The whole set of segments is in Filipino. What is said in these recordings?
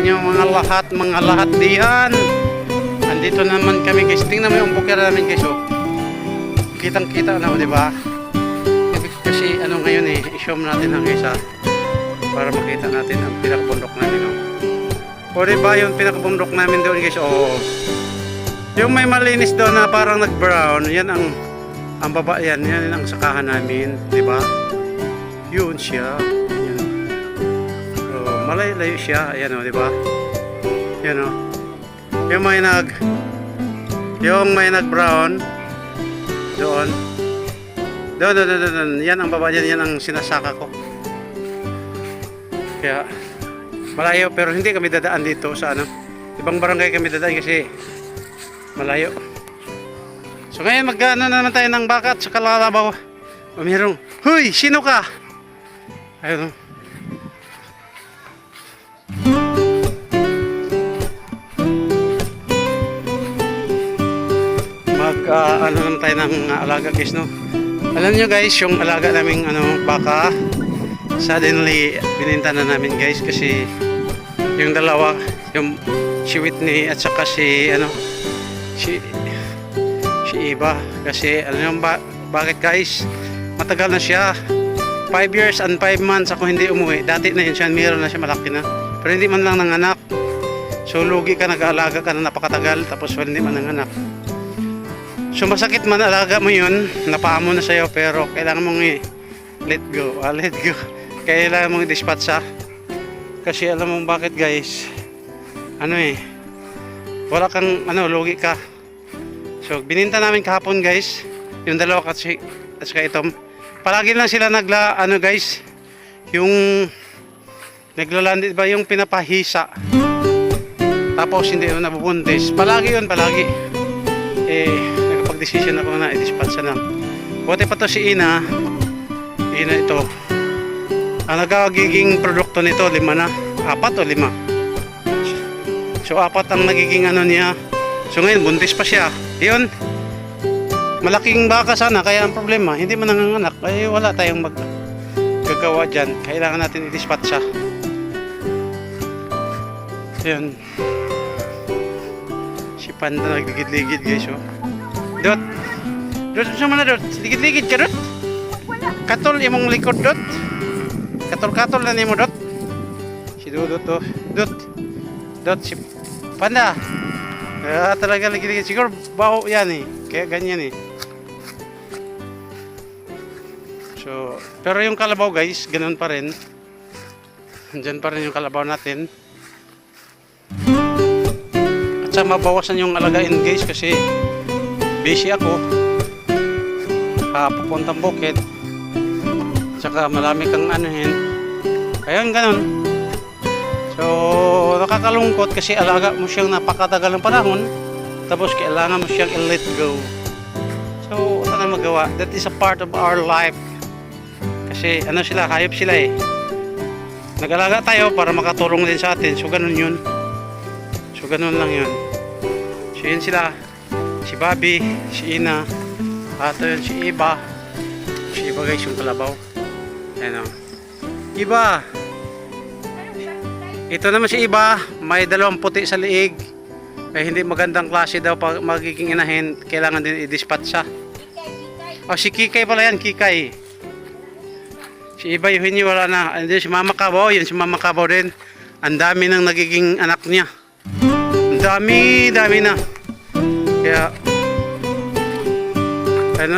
nyo mga lahat diyan. Andito naman kami guys. Tingnan mo yung bukira namin guys. Oh. Kitang kita na, di ba? Kasi ano ngayon eh, i-show natin ang guys ha. Para makita natin ang pinakabundok namin. Oh. O diba yung pinakabundok namin doon guys. Oh. Yung may malinis doon na parang nag-brown, yan ang baba yan ang sakahan namin, di ba? Yun siya. Yan. So, malayo siya, ayan o, di ba? Yan o. Yung may nag-brown doon. Doon. Yan ang baba yan, yan ang sinasaka ko. Kaya malayo pero hindi kami dadaan dito sa ano. Ibang barangay kami dadaan kasi malayo. So ngayon mag-ano naman tayo ng baka at sa kalalabaw. Mayroong, huy, sino ka? Ayun. Ano naman tayo ng alaga guys, no? Alam nyo guys, yung alaga naming baka, suddenly bininta na namin guys kasi yung dalawa, yung si Whitney at saka si Iba kasi alam nyo bakit guys, matagal na siya, 5 years and 5 months ako hindi umuwi. Dati na yun siya, meron na siya, malaki na, pero hindi man lang nanganak. So lugi ka, nag-aalaga ka na napakatagal tapos hindi man nanganak. So masakit man alaga mo yun, napaamo na sa'yo, pero kailangan mong let go. Kailangan mong i-dispatch kasi alam mo bakit guys, wala kang lugi ka. So bininta namin kahapon guys, yung dalawa kasi at saka ito. Palagi lang sila guys, yung naglalandi ba yung pinapahisa. Tapos hindi na nabubuntis. Palagi nagpag-decision ako na i-dispatch na. Buti pa to si Ina ito. Ang nagagiging produkto nito 5 na, 4 o 5. So 4 ang nagiging niya. So ngayon buntis pa siya. Yun, malaking baka sana, kaya ang problema hindi man nanganganak, ay wala tayong magagawa dyan. Kailangan natin i-dispatch siya. Yun, si Panda nagligid-ligid guys. Oh. Dot saan na Dot? Ligid-ligid ka Dot? Katol imong likod Dot. Katol na nimo Dot. Si Dudot to. Dot si Panda. Talaga ligid-ligid. Siguro baho yan eh. Kaya ganyan eh. So, pero yung kalabaw guys, ganun pa rin. Andyan pa rin yung kalabaw natin. At sa mabawasan yung alagain guys kasi busy ako. Pupuntang bukid. Tsaka marami kang Ayun, ganun. So, nakakalungkot kasi alaga mo siyang napakatagal ng panahon. Tapos kailangan mo siyang i-let go. So, wala na magawa. That is a part of our life. Kasi hayop sila eh. Nag-alaga tayo para makatulong din sa atin. So, ganun yun. So, ganun lang yun. So, yun sila. Si Bobby, si Ina, at yun si Iba. Si Iba guys, yung kalabaw. Ayan o. Iba! Ito naman si Iba, may 2 puti sa liig. Hindi magandang klase daw pag magiging inahin, kailangan din i-dispatch siya. Si Kikay pala yan, Kikay. Si Iba yung wala na. Andun si Mama Kabaw, yun si Mama Kabaw din. Ang dami nang nagiging anak niya. Ang dami na. Kaya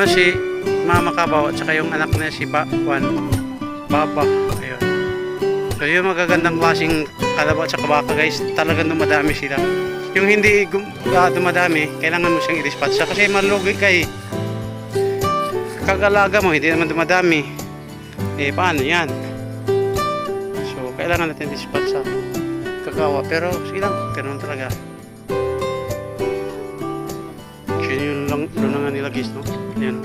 si Mama Kabaw at saka yung anak niya si Baba. Ayun. So yung magagandang klaseng kalabaw at saka baka guys, talagang dumadami sila. Yung hindi dumadami, kailangan mo siyang i-dispatch kasi malugi kay kagalaga mo, hindi naman dumadami. Paano yan? So kailangan natin i-dispatch sa kagawa, pero sige lang, ganun talaga. Yun yung lunangan nila guys, no? Yan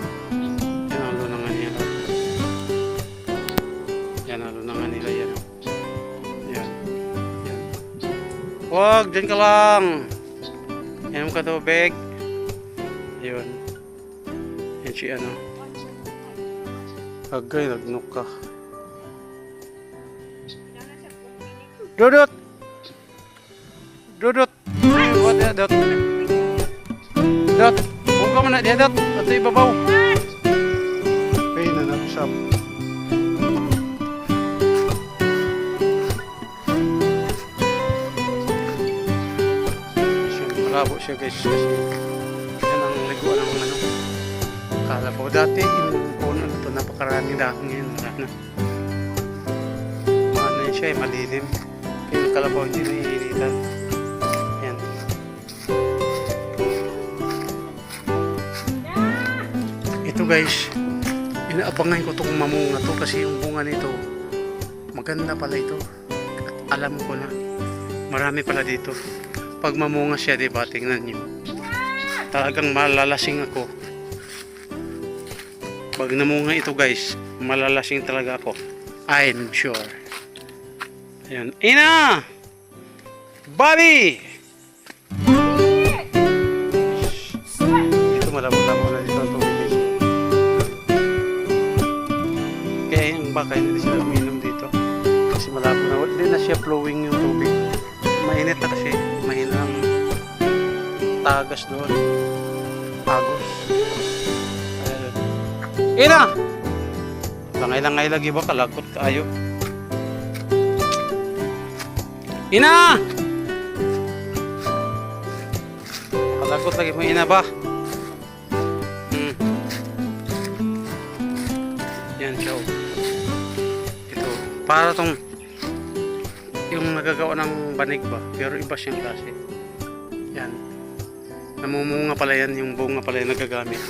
ang lunangan nila. Yan ang lunangan nila, yan. Huwag, dyan ka lang. Yan ka tubig. Yun. Yan si Agay, nagnok ka. Dudut! Dudut. Buat dia, Dut. Dut. Buka mana dia, Dut? Atau ibabaw. Ay, nanapsap. Malabo siya guys kasi yan ang liguan ng ano, kalabaw. Dati yung puno na ito napakaraming dahon, ngayon wala na. Ano yun siya, malilim. Kaya yung kalabaw hindi naiinitan. Yan. Ito guys, inaabangan ko itong mamunga to kasi yung bunga nito maganda pala ito. At alam ko na marami pala dito. Pag mamunga siya, diba, tingnan nyo. Talagang malalasing ako. Pag namunga ito guys, malalasing talaga ako. I'm sure. Ayan. Ina! Bobby! Ito malabo-labo na dito ang tubig guys. Kaya yung baka hindi sila uminom dito. Kasi malabo na. Hindi na siya flowing yung tubig. Mainit na kasi. Mahinang tagas doon. Agos. Ina! Langay-langay lagi ba? Kalakot kaayo. Ina! Kalakot lagi mo, ina ba? Yan siya. Ito. Para tong yung nagagawa ng banig ba, pero iba siyang klase. Yan, namumunga pala yan, yung bunga pala yung nagagamit.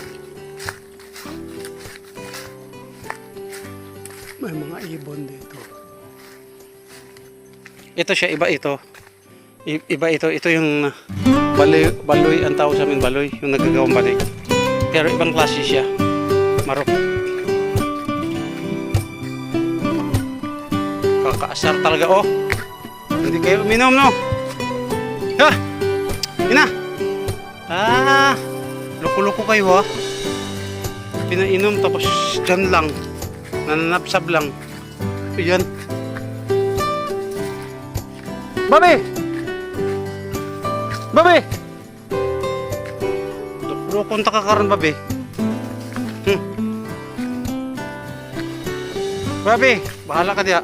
May mga ibon dito. Ito siya, iba ito. Iba ito, ito yung baloy, ang tawag sa amin baloy, yung nagagawang banig. Pero ibang klase siya, marok. Kakaasar talaga, oh. Hindi kayo uminom, no? Ha? Ina! Ah! Loko-loko kayo, ha? Pinainom tapos dyan lang. Nananapsab lang. Ayan. Babe! Babe! Loko-loko ka karon, babe. Babe, bahala ka diya.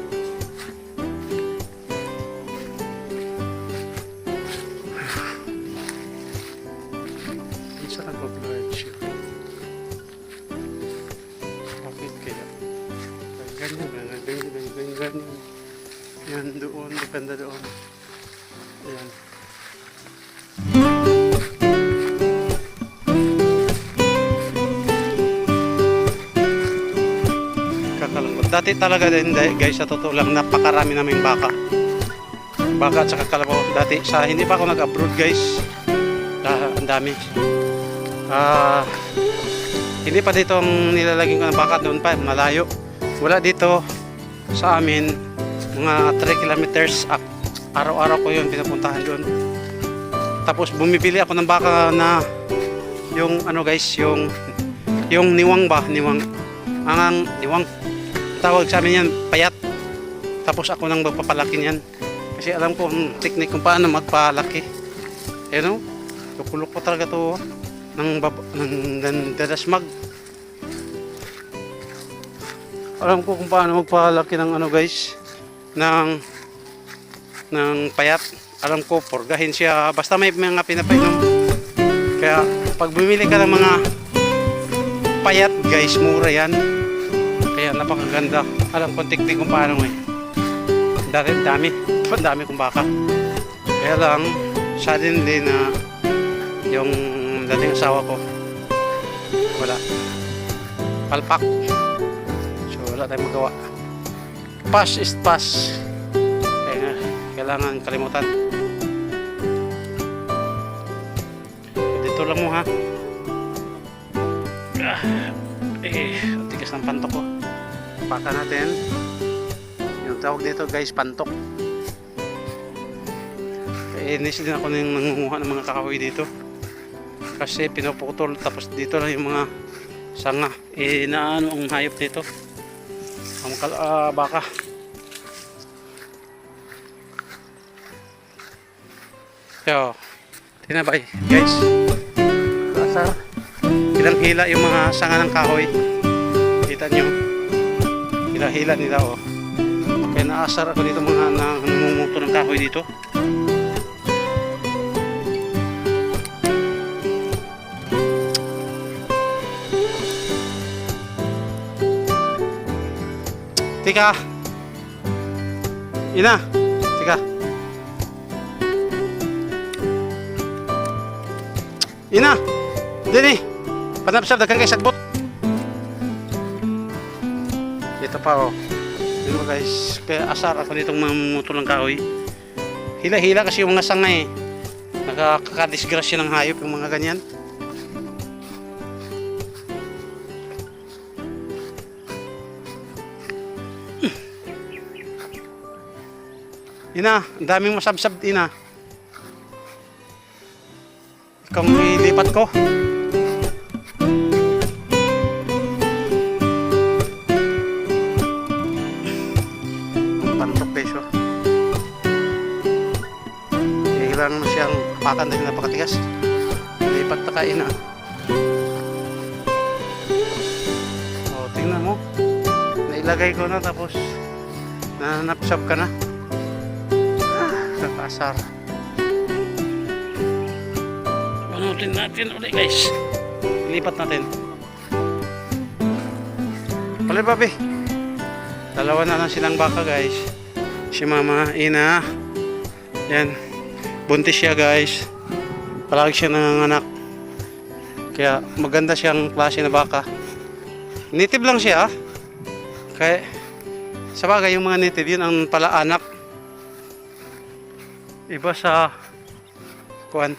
Ganyan. Yan doon, maganda doon. Ayan. Kakalungkot. Dati talaga din guys, sa totoo lang, napakarami naming baka. Baka at saka kalabaw. Dati, hindi pa ako nag-abroad guys. Ang dami. Hindi pa dito ang nilalagyan ko ng baka, doon pa, malayo. Wala dito sa amin, mga 3 kilometers up. Araw-araw ko yun pinapuntahan doon. Tapos bumibili ako ng baka na yung ano guys, yung niwang ba, niwang tawag sa amin yan, payat. Tapos ako nang magpapalaki niyan kasi alam ko ang technique kung paano magpalaki. Ayun, lukulok ko talaga to ng dadasmag. Alam ko kung paano magpalaki ng ano guys, ng payat. Alam ko, purgahin siya basta may mga pinapainom. Kaya pag bumili ka ng mga payat guys, mura yan. Kaya napakaganda. Alam ko tiktik kung paano dami kong baka. Kaya lang suddenly na yung dating asawa ko wala, palpak. Wala tayong magawa. Pass is pass. Kaya kailangan kalimutan. Dito lang mo, ha. Tigas ng pantok ko. Paka natin. Yung tawag dito guys, pantok. Inis din ako nang nangunguha ng mga kakahoy dito. Kasi pinuputol tapos dito lang yung mga sanga. Naano ang hayop dito. Ang baka. So, tinabay guys. Asar. Ilang hila yung mga sanga ng kahoy. Kita nyo. Hila-hila nila oh. Kaya naasar ako dito mga namumuto ng kahoy dito. Tika. Ina. Tika. Ina. Dini. Panapsap dagan kay sagbot. Ito pa oh. Yun mo guys, kaya asar ako nitong mamumuto ng kahoy. Hila-hila kasi yung mga sanga eh. Nakakadisgrasya ng hayop yung mga ganyan. Ina, ang daming masabsab ina. Ikaw ilipat ko. Peso. Kailangan mo siyang pakan dahil napakatigas. Lipat na kain na. O, tingnan mo. Nailagay ko na tapos nanapsab ka na. Kakasar. Panutin natin ulit guys. Lipat natin. Pali babi. Dalawa na lang silang baka guys. Si mama, ina. Yan. Buntis siya guys. Palagi siya nanganganak. Kaya maganda siyang klase na baka. Native lang siya. Kaya sa bagay yung mga native yun ang pala anak. Iba sa kuwan.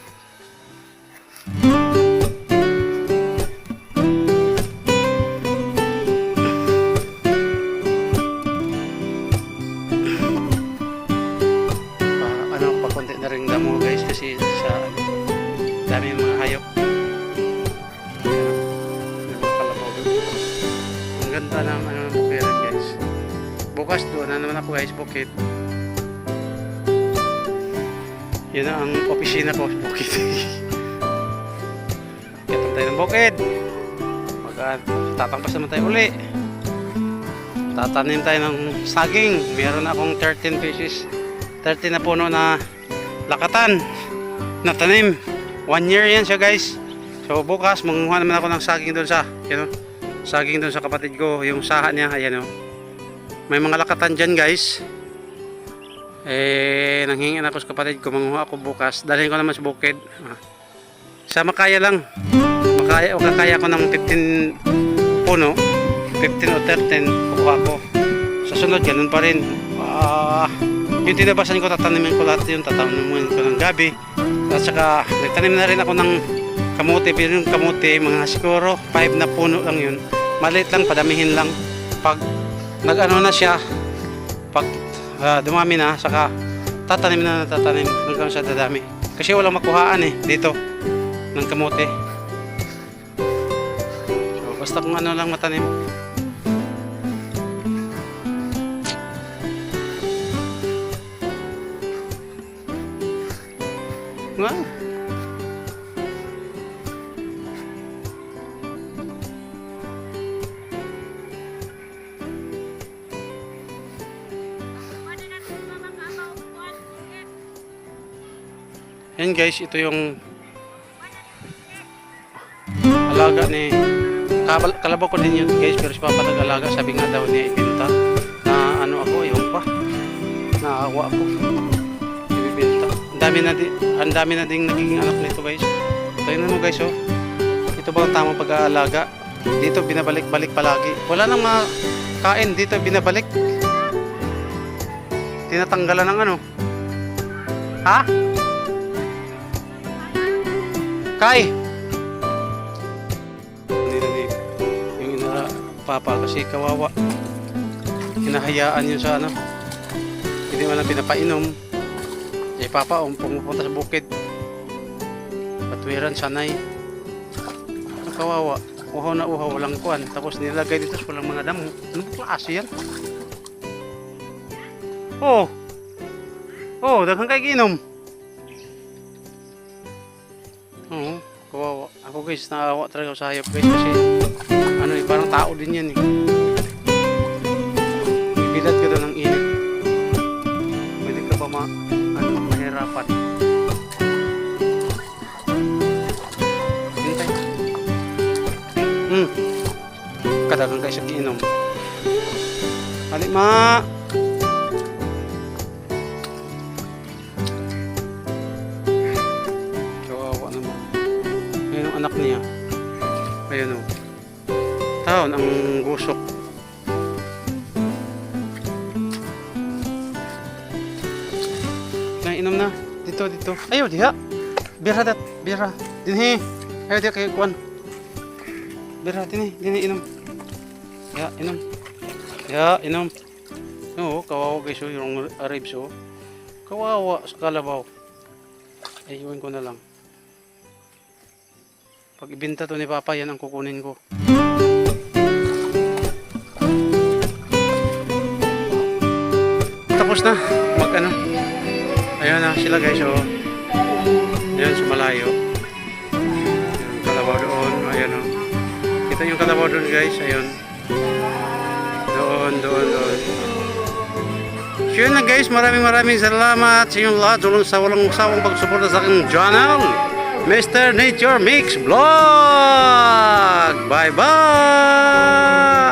Kasi sa dami ng mga hayop. May mga kalabaw doon. Ang ganda ng bukid guys. Bukas doon na naman ako guys, bukid. Yun na ang opisina ko, bukid. Kitang tayo ng bukid. Tatangpas naman tayo uli. Tatanim tayo ng saging. Meron akong 13 pieces. 13 na puno na lakatan na tanim. 1 year yan siya guys. So bukas manguha naman ako ng saging doon sa saging doon sa kapatid ko, yung saha niya. Ayan o. May mga lakatan dyan guys. Nanghingan ako sa kapatid ko, manguha ako bukas. Dalhin ko naman sa bukid. Sa makaya lang. Makaya ko ng 15 puno. 15 o 13 kukuha ko. Sa sunod ganun pa rin. Yung tinabasan ko, tatanimin ko lahat yun. Tatanimin ko ng gabi. At saka nagtanim na rin ako ng kamote. Pero yung kamote, mga siguro 5 na puno lang yun. Maliit lang, padamihin lang. Pag nag-ano na siya, pag dumami na, saka tatanim hanggang sa dadami. Kasi walang makuhaan dito ng kamote. So basta kung ano lang matanim. Wow. Yan guys, ito yung alaga ni kalabaw ko din yun guys, pero si Papa nag-alaga. Sabi nga daw niya ibenta na ano ako, yung pa naawa ako ibibenta. Ang dami na ding nagiging anak nito guys. Tingnan mo guys, oh. Ito ba ang tamang pag-aalaga? Dito binabalik-balik palagi. Wala nang makain dito, binabalik. Tinatanggalan ng ano. Ha? Kay! Hindi na yung Papa kasi kawawa. Hinahayaan yun sa ano. Hindi man lang pinapainom. Si Papa pumupunta sa bukid. Patwiran, sanay. Kawawa. Uhaw na uhaw, walang kuwan. Tapos nilagay dito sa walang mga damo. Anong klase yan? Oh! Oh, daghang kay ginom. Oo, kawawa. Ako guys, naawa talaga ako sa hayop guys kasi ano eh, parang tao din yan eh. Ibilat ka doon ng init. Pwede ka pa mahirapan. Hintay. Kadagang kayo sa giinom. Halik ma! Kawawa naman. Ayun ang anak niya. Ayun o. Taon ang gusok. Nainom na. Dito, dito. Ayaw, diha. Bira dat. Bira. Dinhi. Ayaw, diha kayo kuwan. Bira, dinhi. Dinhi, inom. Ya, inom. Ya, inom. Oo, kawawa guys o. Yung ribs o. Kawawa sa kalabaw. Ayuin ko na lang. Pag ibinta to ni Papa, yan ang kukunin ko. Tapos na. Mag ano. Ayun na sila guys o. Ayan sa malayo. Ayan, kalabaw doon. Ayan o. Kita yung kalabaw doon guys. Ayun. Doon, doon, doon. So yun na guys, maraming salamat sa inyong lahat sa walang sawang pagsuporta sa aking channel, Mr. Nature Mix Vlog! Bye bye!